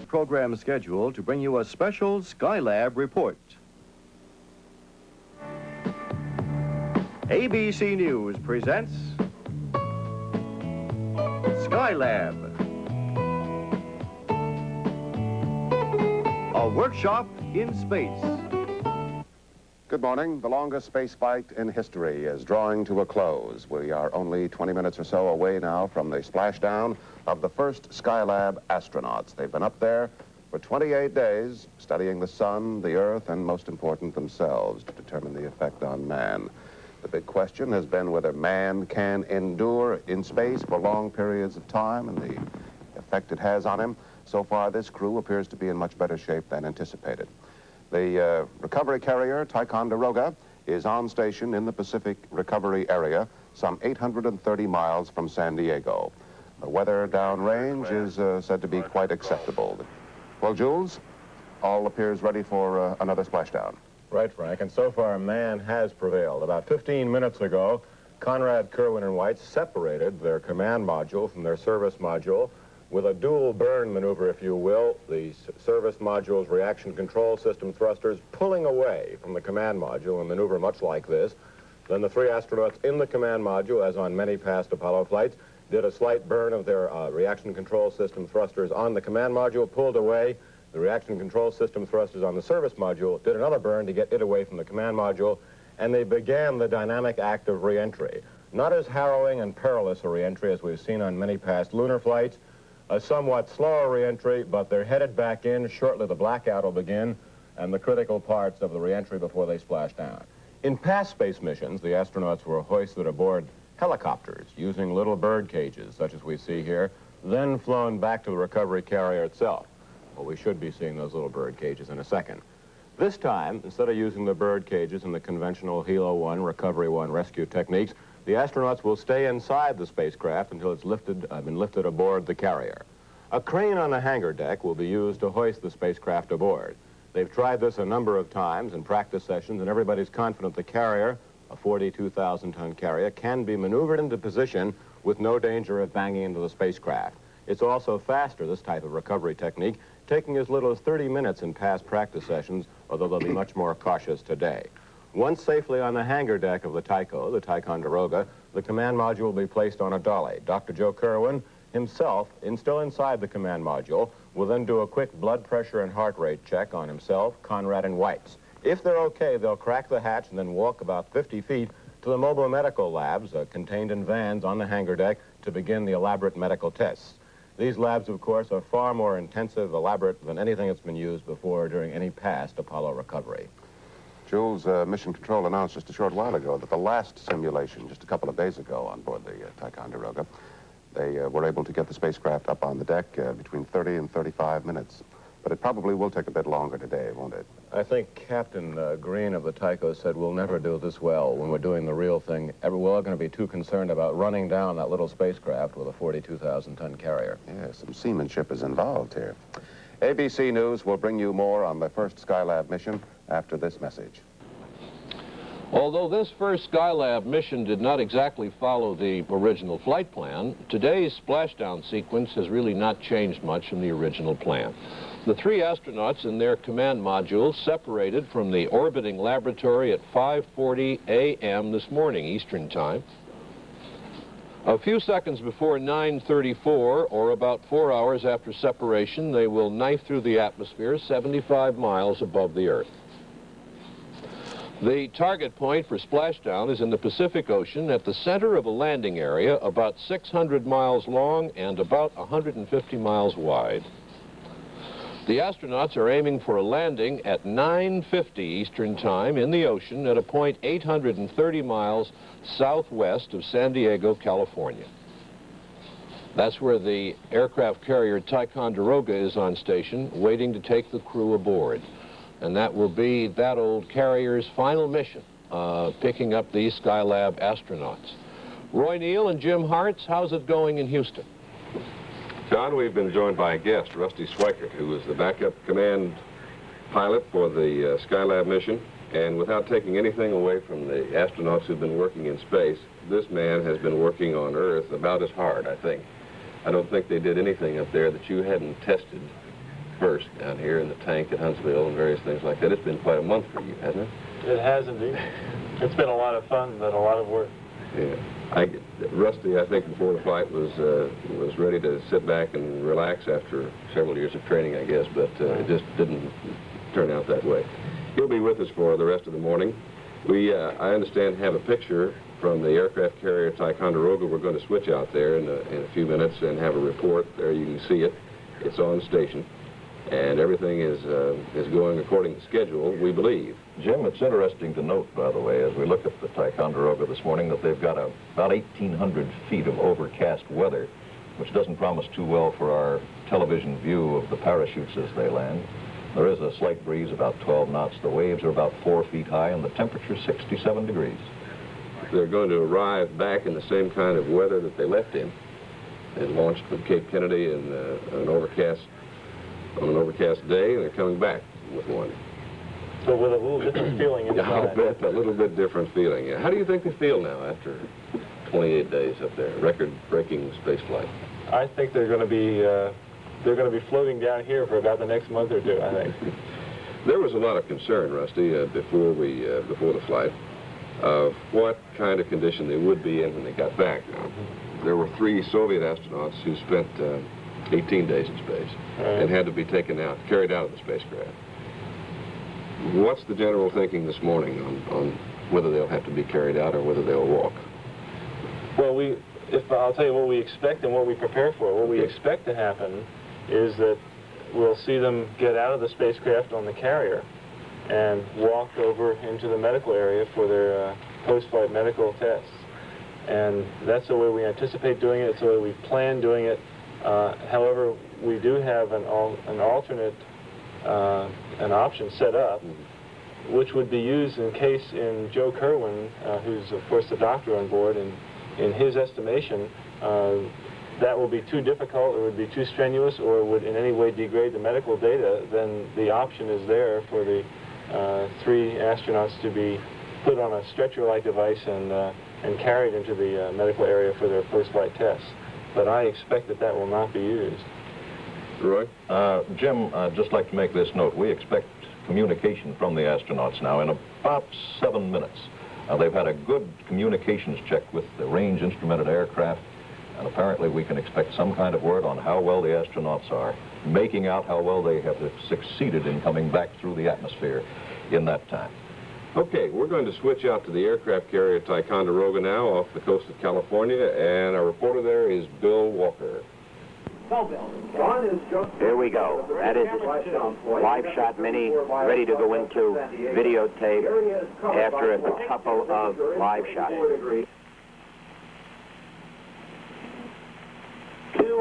program schedule to bring you a special Skylab report. ABC News presents Skylab, a workshop in space. Good morning. The longest space flight in history is drawing to a close. We are only 20 minutes or so away now from the splashdown of the first Skylab astronauts. They've been up there for 28 days, studying the sun, the Earth, and most important, themselves, to determine the effect on man. The big question has been whether man can endure in space for long periods of time and the effect it has on him. So far, this crew appears to be in much better shape than anticipated. The recovery carrier, Ticonderoga, is on station in the Pacific recovery area, some 830 miles from San Diego. The weather downrange is said to be quite acceptable. Well, Jules, all appears ready for another splashdown. Right, Frank, and so far man has prevailed. About 15 minutes ago, Conrad, Kerwin, and Weitz separated their command module from their service module with a dual burn maneuver, if you will. The service module's reaction control system thrusters pulling away from the command module, a maneuver much like this. Then the three astronauts in the command module, as on many past Apollo flights, did a slight burn of their reaction control system thrusters on the command module, pulled away. The reaction control system thrusters on the service module did another burn to get it away from the command module, and they began the dynamic act of reentry. Not as harrowing and perilous a reentry as we've seen on many past lunar flights, a somewhat slower reentry, but they're headed back in. Shortly the blackout will begin and the critical parts of the reentry before they splash down. In past space missions, the astronauts were hoisted aboard helicopters using little bird cages, such as we see here, then flown back to the recovery carrier itself. Well, we should be seeing those little bird cages in a second. This time, instead of using the bird cages and the conventional Helo 1, Recovery 1 rescue techniques, the astronauts will stay inside the spacecraft until it's been lifted aboard the carrier. A crane on the hangar deck will be used to hoist the spacecraft aboard. They've tried this a number of times in practice sessions, and everybody's confident the carrier, a 42,000-ton carrier, can be maneuvered into position with no danger of banging into the spacecraft. It's also faster, this type of recovery technique, taking as little as 30 minutes in past practice sessions, although they'll be much more cautious today. Once safely on the hangar deck of the Ticonderoga, the command module will be placed on a dolly. Dr. Joe Kerwin himself, still inside the command module, will then do a quick blood pressure and heart rate check on himself, Conrad, and Weitz. If they're okay, they'll crack the hatch and then walk about 50 feet to the mobile medical labs contained in vans on the hangar deck to begin the elaborate medical tests. These labs, of course, are far more intensive, elaborate than anything that's been used before during any past Apollo recovery. Jules, Mission Control announced just a short while ago that the last simulation, just a couple of days ago on board the Ticonderoga, they were able to get the spacecraft up on the deck between 30 and 35 minutes. But it probably will take a bit longer today, won't it? I think Captain Green of the Tycho said we'll never do this well when we're doing the real thing. We're all going to be too concerned about running down that little spacecraft with a 42,000-ton carrier. Yeah, some seamanship is involved here. ABC News will bring you more on the first Skylab mission after this message. Although this first Skylab mission did not exactly follow the original flight plan, today's splashdown sequence has really not changed much from the original plan. The three astronauts in their command module separated from the orbiting laboratory at 5:40 a.m. this morning, Eastern Time. A few seconds before 9:34, or about 4 hours after separation, they will knife through the atmosphere 75 miles above the Earth. The target point for splashdown is in the Pacific Ocean at the center of a landing area about 600 miles long and about 150 miles wide. The astronauts are aiming for a landing at 9:50 Eastern Time in the ocean at a point 830 miles southwest of San Diego, California. That's where the aircraft carrier Ticonderoga is on station, waiting to take the crew aboard. And that will be that old carrier's final mission, picking up these Skylab astronauts. Roy Neal and Jim Hartz, how's it going in Houston? John, we've been joined by a guest, Rusty Swikert, who is the backup command pilot for the Skylab mission. And without taking anything away from the astronauts who've been working in space, this man has been working on Earth about as hard, I think. I don't think they did anything up there that you hadn't tested first down here in the tank at Huntsville and various things like that. It's been quite a month for you, hasn't it? It has indeed. It's been a lot of fun, but a lot of work. Yeah. Rusty, I think before the flight was ready to sit back and relax after several years of training, I guess, but it just didn't turn out that way. He'll be with us for the rest of the morning. We, I understand, have a picture from the aircraft carrier Ticonderoga. We're going to switch out there in a few minutes and have a report. There you can see it. It's on station. And everything is going according to schedule, we believe. Jim, it's interesting to note, by the way, as we look at the Ticonderoga this morning, that they've got about 1,800 feet of overcast weather, which doesn't promise too well for our television view of the parachutes as they land. There is a slight breeze, about 12 knots. The waves are about 4 feet high, and the temperature is 67 degrees. They're going to arrive back in the same kind of weather that they left in and launched from Cape Kennedy in on an overcast day, and they're coming back with one. So with a little different feeling inside. Yeah, I'll bet, a little bit different feeling. Yeah. How do you think they feel now after 28 days up there, record-breaking space flight? I think they're going to be floating down here for about the next month or two, I think. There was a lot of concern, Rusty, before the flight, of what kind of condition they would be in when they got back. Now, there were 3 Soviet astronauts who spent 18 days in space and had to be carried out of the spacecraft. What's the general thinking this morning on whether they'll have to be carried out or whether they'll walk? Well, I'll tell you what we expect and what we prepare for. What we expect to happen is that we'll see them get out of the spacecraft on the carrier and walk over into the medical area for their post-flight medical tests. And that's the way we anticipate doing it. It's the way we plan doing it. However, we do have an alternate an option set up, which would be used in case Joe Kerwin, who's of course the doctor on board, and in his estimation, that will be too difficult, or would be too strenuous, or would in any way degrade the medical data. Then the option is there for the 3 astronauts to be put on a stretcher-like device and carried into the medical area for their post-flight tests. But I expect that will not be used. Roy? Jim, I'd just like to make this note. We expect communication from the astronauts now in about 7 minutes. They've had a good communications check with the range instrumented aircraft, and apparently we can expect some kind of word on how well the astronauts are, making out how well they have succeeded in coming back through the atmosphere in that time. Okay, we're going to switch out to the aircraft carrier Ticonderoga now off the coast of California, and our reporter there is Bill Walker. Here we go. That is live shot mini, ready to go into videotape after a couple of live shots.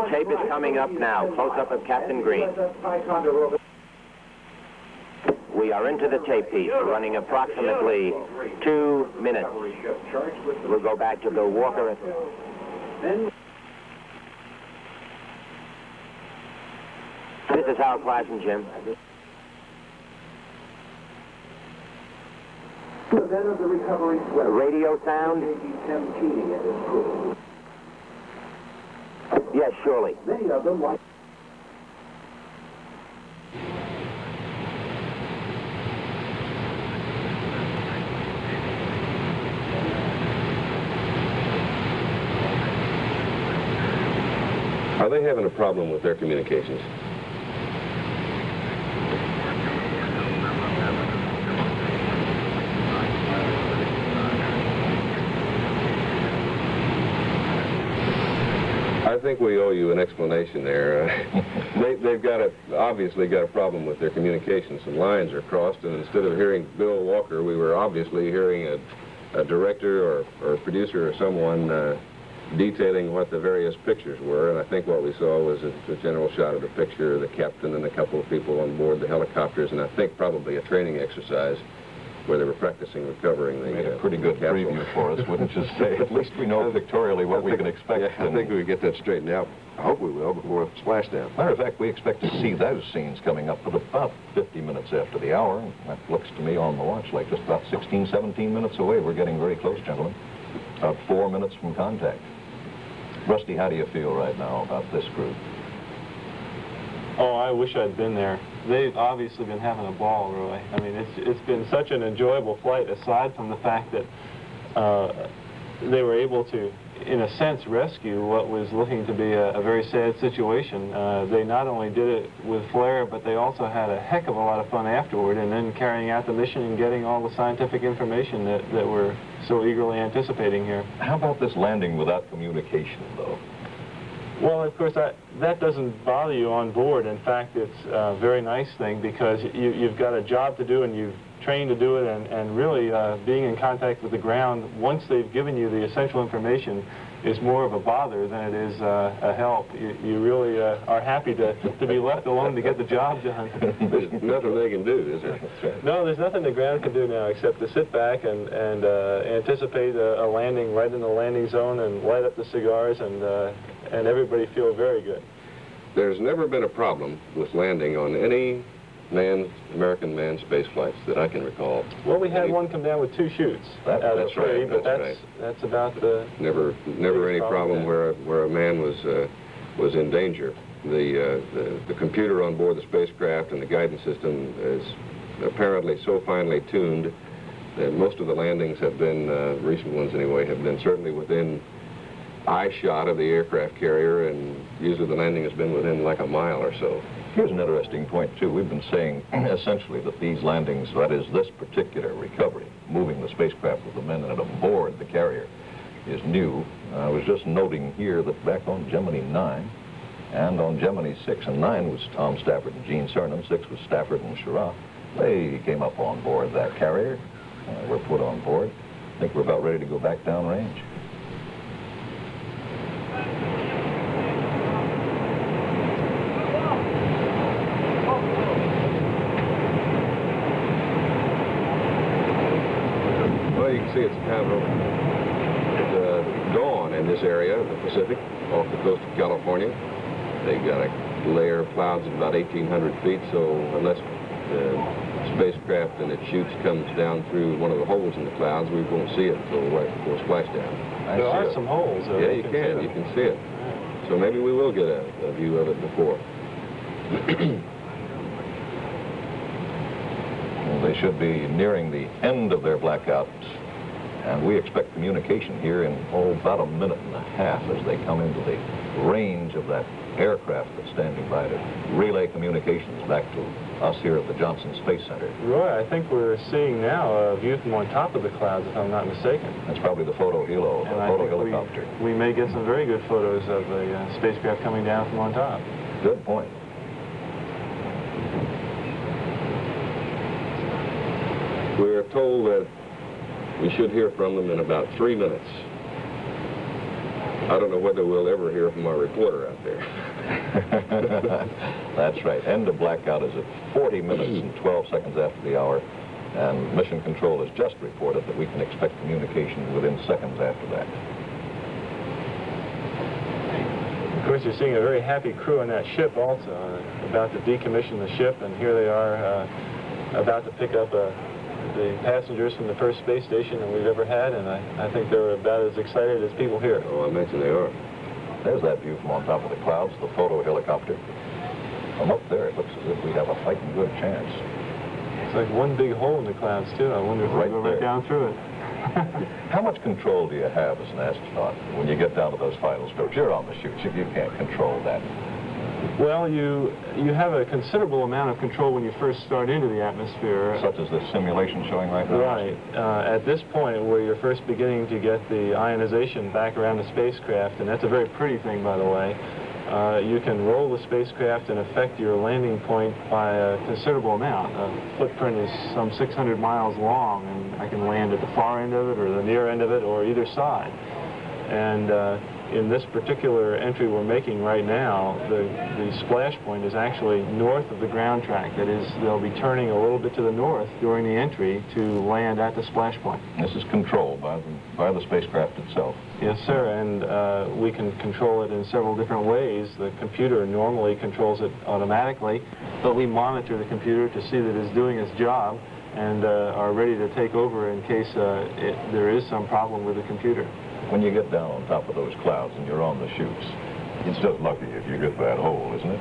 Tape is coming up now. Close-up of Captain Green. We are into the tape piece, running approximately 2 minutes. We'll go back to Bill Walker. This is Hal Klassen, Jim. Radio sound? Yes, surely. Many of them like. Are they having a problem with their communications? I think we owe you an explanation there. They've obviously got a problem with their communications. Some lines are crossed, and instead of hearing Bill Walker, we were obviously hearing a director or producer or someone detailing what the various pictures were, and I think what we saw was a general shot of the picture of the captain and a couple of people on board the helicopters, and I think probably a training exercise where they were practicing recovering the Made a pretty good capsule. preview for us, wouldn't you say? At least we know pictorially what we can expect. Yeah, I think we get that straightened out. I hope we will before Splashdown. Matter of fact, we expect to see those scenes coming up at about 50 minutes after the hour. That looks to me on the watch like just about 16, 17 minutes away. We're getting very close, gentlemen. About 4 minutes from contact. Rusty, how do you feel right now about this group? Oh, I wish I'd been there. They've obviously been having a ball, Roy. I mean, it's been such an enjoyable flight, aside from the fact that they were able to, in a sense, rescue what was looking to be a very sad situation. They not only did it with flair, but they also had a heck of a lot of fun afterward, and then carrying out the mission and getting all the scientific information that we're so eagerly anticipating here. How about this landing without communication, though? Well, of course, that doesn't bother you on board. In fact, it's a very nice thing, because you've got a job to do, and you've trained to do it, and really being in contact with the ground, once they've given you the essential information, is more of a bother than it is a help. You really are happy to be left alone to get the job done. There's nothing they can do, is there? No, there's nothing the ground can do now except to sit back and anticipate a landing right in the landing zone and light up the cigars and everybody feel very good. There's never been a problem with landing on any American manned space flights that I can recall. Well, we had one come down with 2 chutes out of that's 3, right, but that's that's about the... Never any problem where a man was in danger. The computer on board the spacecraft and the guidance system is apparently so finely tuned that most of the landings have been, recent ones anyway, have been certainly within eye shot of the aircraft carrier, and usually the landing has been within like a mile or so. Here's an interesting point, too. We've been saying, essentially, that these landings, that is, this particular recovery, moving the spacecraft with the men in it aboard the carrier, is new. I was just noting here that back on Gemini 9 and on Gemini 6, and 9 was Tom Stafford and Gene Cernan, 6 was Stafford and Schirra. They came up on board that carrier, were put on board. I think we're about ready to go back downrange. You can see it's kind of dawn in this area of the Pacific, off the coast of California. They got a layer of clouds at about 1,800 feet, so unless the spacecraft and its chutes comes down through one of the holes in the clouds, we won't see it until right before splashdown. There are some holes. Yeah, you can see it. So maybe we will get a view of it before. Well, they should be nearing the end of their blackout, and we expect communication here in, about 1.5 minutes as they come into the range of that aircraft that's standing by to relay communications back to us here at the Johnson Space Center. Roy, I think we're seeing now a view from on top of the clouds, if I'm not mistaken. That's probably the photo helicopter. We may get some very good photos of the spacecraft coming down from on top. Good point. We're told that we should hear from them in about 3 minutes. I don't know whether we'll ever hear from our reporter out there. That's right. End of blackout is at 40 minutes and 12 seconds after the hour, and Mission Control has just reported that we can expect communication within seconds after that. Of course, you're seeing a very happy crew on that ship also, about to decommission the ship, and here they are about to pick up the passengers from the first space station that we've ever had, and I think they're about as excited as people here. Oh, I mentioned they are. There's that view from on top of the clouds, the photo helicopter. From up there, it looks as if we have a fighting good chance. It's like one big hole in the clouds, too. I wonder if we'll go right down through it. How much control do you have as an astronaut when you get down to those final strokes? You're on the chute. You can't control that. Well, you have a considerable amount of control when you first start into the atmosphere. Such as this simulation showing right now? Right. At this point, where you're first beginning to get the ionization back around the spacecraft, and that's a very pretty thing, by the way, you can roll the spacecraft and affect your landing point by a considerable amount. The footprint is some 600 miles long, and I can land at the far end of it, or the near end of it, or either side. And in this particular entry we're making right now, the splash point is actually north of the ground track. That is, they'll be turning a little bit to the north during the entry to land at the splash point. This is controlled by the spacecraft itself. Yes, sir, and we can control it in several different ways. The computer normally controls it automatically, but we monitor the computer to see that it's doing its job and are ready to take over in case there is some problem with the computer. When you get down on top of those clouds and you're on the chutes, it's just lucky if you get that hole, isn't it?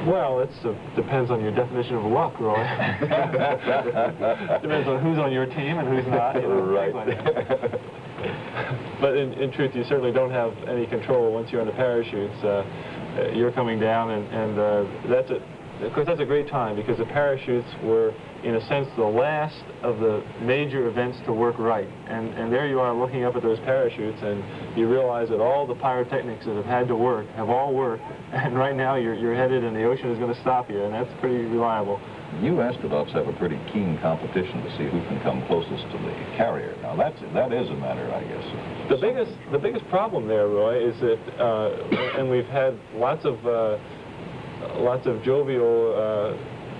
Well, it depends on your definition of luck, Roy. Depends on who's on your team and who's not. You know, Right. But in truth, you certainly don't have any control once you're on the parachutes. You're coming down, and of course, that's a great time because the parachutes were, in a sense, the last of the major events to work right. And there you are looking up at those parachutes, and you realize that all the pyrotechnics that have had to work have all worked, and right now you're headed and the ocean is going to stop you, and that's pretty reliable. You astronauts have a pretty keen competition to see who can come closest to the carrier. Now that is a matter, I guess. The biggest problem there, Roy, is that, and we've had lots of jovial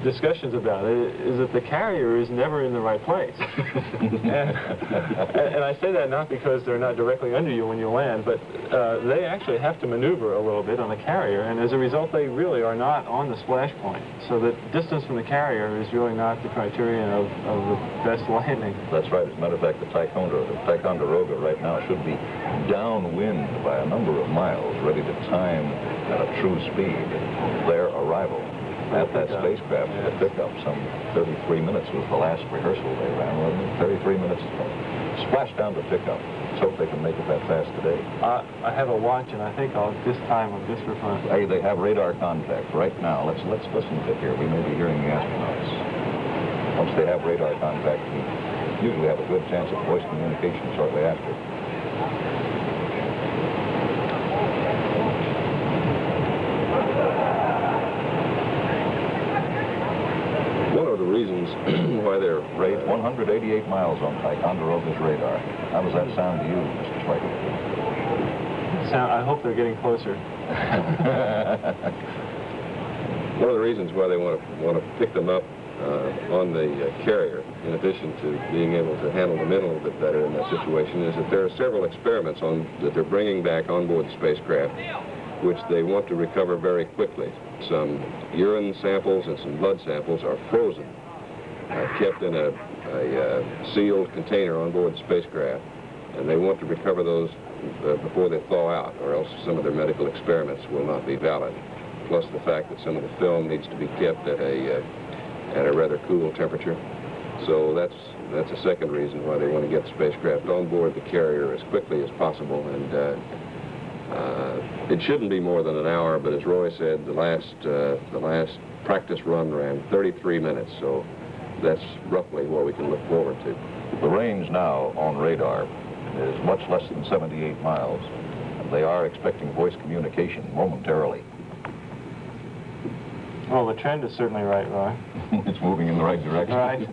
discussions about it, is that the carrier is never in the right place. and I say that not because they're not directly under you when you land, but they actually have to maneuver a little bit on the carrier, and as a result they really are not on the splash point. So the distance from the carrier is really not the criterion of the best landing. That's right. As a matter of fact, the Ticonderoga right now should be downwind by a number of miles, ready to time at a true speed their arrival at that spacecraft for the pickup. Some 33 minutes was the last rehearsal they ran, wasn't it? 33 minutes splashdown to pickup. Let's hope they can make it that fast today. I have a watch, and I think this time of this for fun. Hey, they have radar contact right now. Let's listen a bit here. We may be hearing the astronauts. Once they have radar contact, we usually have a good chance of voice communication shortly after. One of the reasons why they're Rate 188 miles on Ticonderoga's radar. How does that sound to you, Mr. Schweiker? I hope they're getting closer. One of the reasons why they want to pick them up on the carrier, in addition to being able to handle them in a little bit better in that situation, is that there are several experiments that they're bringing back on board the spacecraft, which they want to recover very quickly. Some urine samples and some blood samples are frozen, kept in a sealed container on board the spacecraft, and they want to recover those before they thaw out, or else some of their medical experiments will not be valid. Plus the fact that some of the film needs to be kept at a rather cool temperature. So that's a second reason why they want to get the spacecraft on board the carrier as quickly as possible. And it shouldn't be more than an hour, but as Roy said, the last practice run ran 33 minutes, so that's roughly what we can look forward to. The range now on radar is much less than 78 miles, and they are expecting voice communication momentarily. Well, the trend is certainly right, Roy. It's moving in the right direction. Right.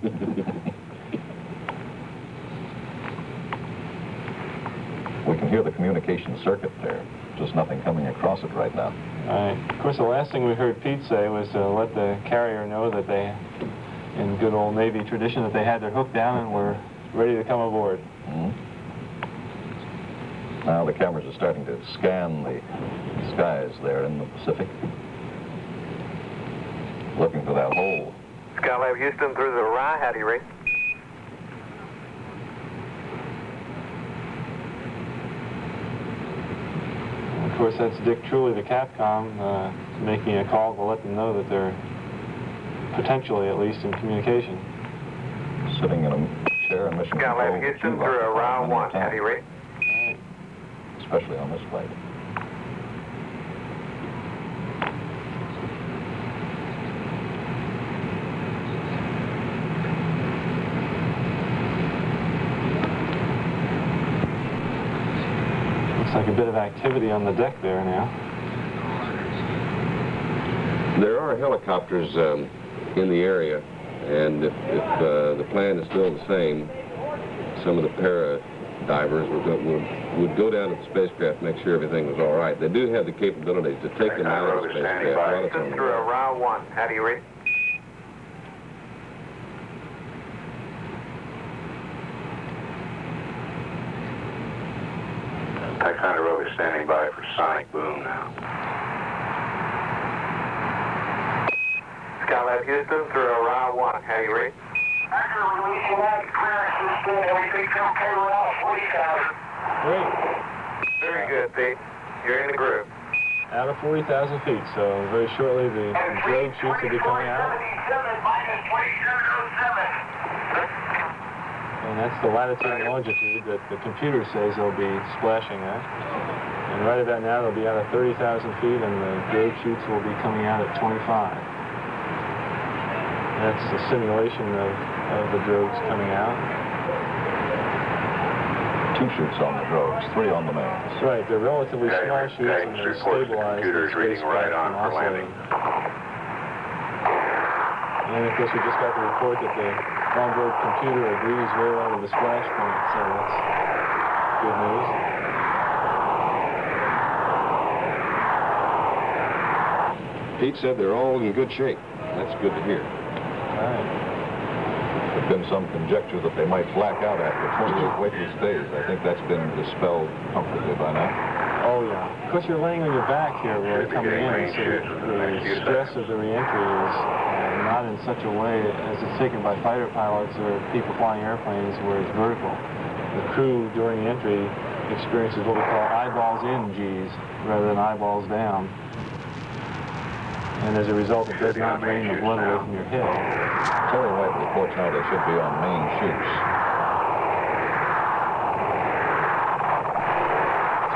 We can hear the communication circuit there. Just nothing coming across it right now. Right. Of course, the last thing we heard Pete say was to let the carrier know that they, in good old Navy tradition, that they had their hook down and were ready to come aboard. Mm-hmm. Now the cameras are starting to scan the skies there in the Pacific, looking for that hole. Skylab Houston through the Rye. How do you read? Of course, that's Dick Truly, the Capcom, making a call to let them know that they're potentially, at least, in communication. Sitting in a chair in mission control. Skylab Houston through round 1. How do you read? Right. Especially on this flight. Looks like a bit of activity on the deck there now. There are helicopters in the area, and if the plan is still the same, some of the para-divers would go down to the spacecraft, make sure everything was all right. They do have the capability to take them out of the spacecraft while it's on the Through ground. round 1. How do you read? Ticonderoga standing by for sonic boom now. Skylab Houston through round 1. How do you read? After releasing that clearance system, everything's okay with all 40,000. Great. Very good, Pete. You're in the groove. out of 40,000 feet. So very shortly the drogue chutes will be coming out. And that's the latitude and longitude that the computer says they'll be splashing at. And right about now they'll be out of 30,000 feet and the drogue chutes will be coming out at 25. That's the simulation of the drogues coming out. 2 chutes on the drogues, 3 on the mains. That's right, they're relatively small chutes and they stabilize the spacecraft from oscillating. And of course we just got the report that the onboard computer agrees very well with the splash point, so that's good news. Pete said they're all in good shape. That's good to hear. All right. There's been some conjecture that they might black out after 28 weightless days. I think that's been dispelled comfortably by now. Oh, yeah. Of course, you're laying on your back here, Roy, coming in, so the stress of the reentry is not in such a way as it's taken by fighter pilots or people flying airplanes where it's vertical. The crew during the entry experiences what we call eyeballs in G's rather than eyeballs down. And as a result, it does not drain the blood away from your head. Terry White reports now they should be on main chutes.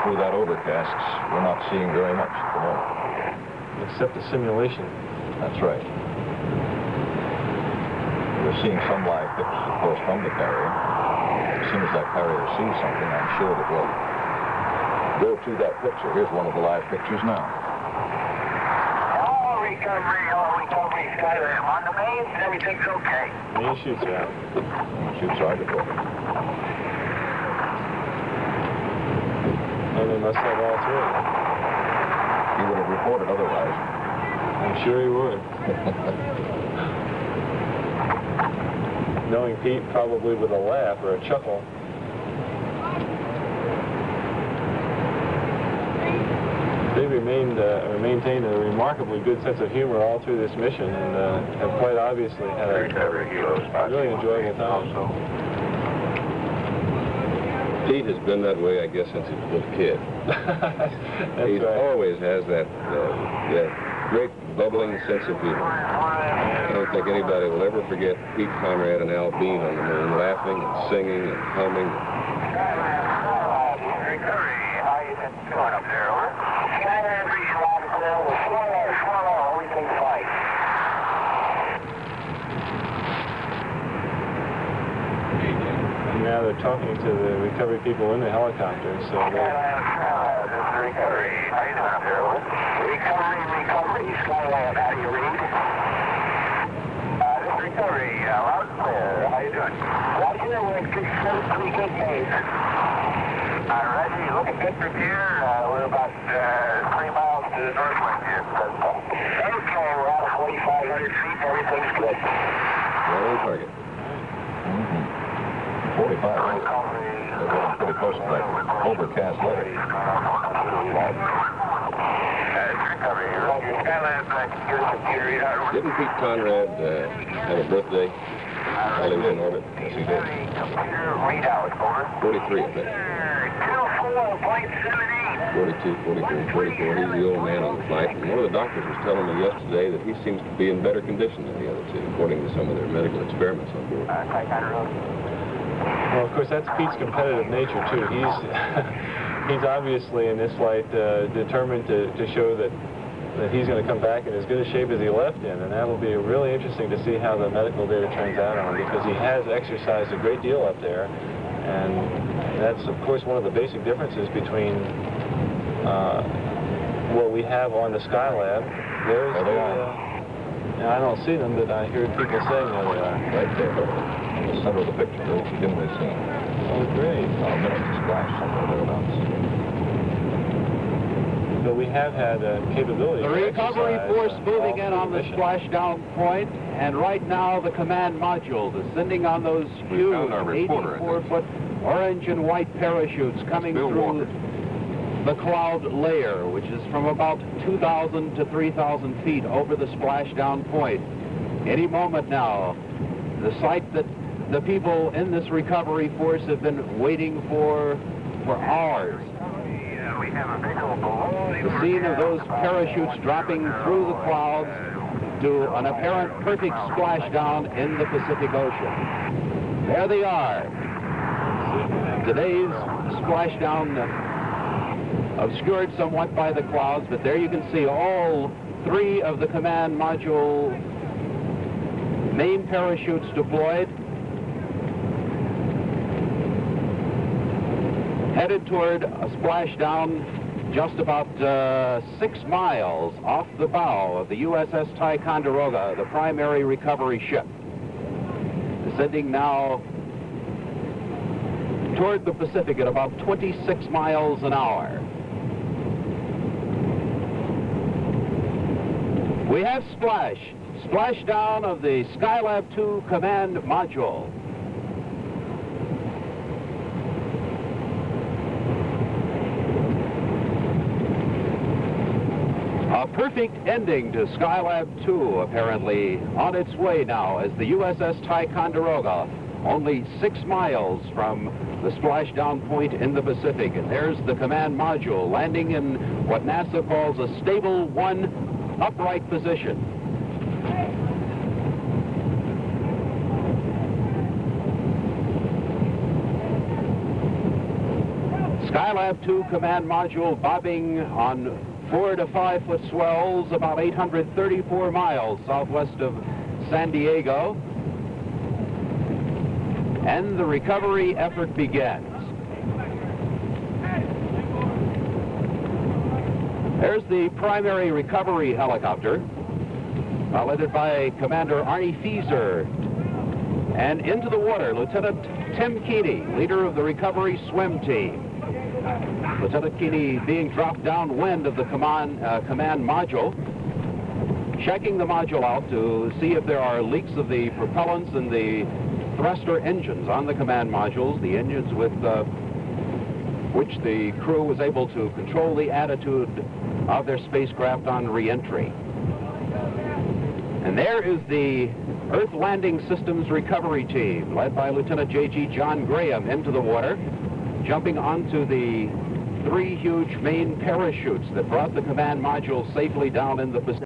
Through that overcast, we're not seeing very much at the moment. Except the simulation. That's right. We're seeing some live pictures, of course, from the carrier. As soon as that carrier sees something, I'm sure that we'll go to that picture. Here's one of the live pictures now. Recovery, Skylab. On the mains, everything's okay. Main chutes are out. Main chutes are good. And they must have all 3. He would have reported otherwise. I'm sure he would. Knowing Pete, probably with a laugh or a chuckle. They maintained a remarkably good sense of humor all through this mission and have quite obviously had a really enjoyable time. Pete has been that way, I guess, since he was a little kid. He always has that great bubbling sense of humor. I don't think anybody will ever forget Pete, Conrad, and Al Bean on the moon, laughing and singing and humming. How you doing up there, over? Skylab reaching everything's fine. And now they're talking to the recovery people in the helicopter, so they... This is recovery. How you doing up there, over? Recovery, Skylab, how do you read? This is recovery, loud and clear. How you doing? Watching it with pretty good pace. Reggie, looking good from here. We're about 3 miles to the northwest here. Okay, we're out of 4,500 feet. Everything's good. Right on target. 45. They're getting pretty close to that overcast level. Didn't Pete Conrad have a birthday while he was in orbit? Yes, he did. 43, I think. 42, 43, 44. He's the old man on the flight. And one of the doctors was telling me yesterday that he seems to be in better condition than the other 2, according to some of their medical experiments on board. Well, of course, that's Pete's competitive nature, too. He's obviously, in this flight, determined to show that he's going to come back in as good a shape as he left in, and that'll be really interesting to see how the medical data turns out on him, because he has exercised a great deal up there, and that's, of course, one of the basic differences between what we have on the Skylab. There's now, I don't see them, but I hear people saying that they are. Right there, in the center of the picture, they're dimly seen. Oh, great. About a minute to splash, somewhere thereabouts. But we have had a capability. The recovery force moving in on the splashdown point, and right now the command module descending on those huge 84-foot orange and white parachutes coming through the cloud layer, which is from about 2,000 to 3,000 feet over the splashdown point. Any moment now, the sight that the people in this recovery force have been waiting for hours. we have a visual below The scene of those parachutes dropping through the clouds to an apparent perfect splashdown in the Pacific Ocean. There they are. Today's splashdown obscured somewhat by the clouds, but there you can see all three of the command module main parachutes deployed, headed toward a splashdown just about 6 miles off the bow of the USS Ticonderoga, the primary recovery ship, descending now toward the Pacific at about 26 miles an hour. We have splashdown of the Skylab 2 command module. A perfect ending to Skylab 2, apparently, on its way now as the USS Ticonderoga, only 6 miles from the splashdown point in the Pacific. And there's the command module landing in what NASA calls a stable 1 upright position. Skylab 2 command module bobbing on 4 to 5 foot swells about 834 miles southwest of San Diego. And the recovery effort begins. There's the primary recovery helicopter, piloted by Commander Arnie Fieser. And into the water, Lieutenant Tim Keeney, leader of the recovery swim team. Lieutenant Keeney being dropped downwind of the command module, checking the module out to see if there are leaks of the propellants and the thruster engines on the command modules, the engines with which the crew was able to control the attitude of their spacecraft on reentry. And there is the Earth Landing Systems recovery team, led by Lieutenant J.G. John Graham, into the water, jumping onto the 3 huge main parachutes that brought the command module safely down in the Pacific.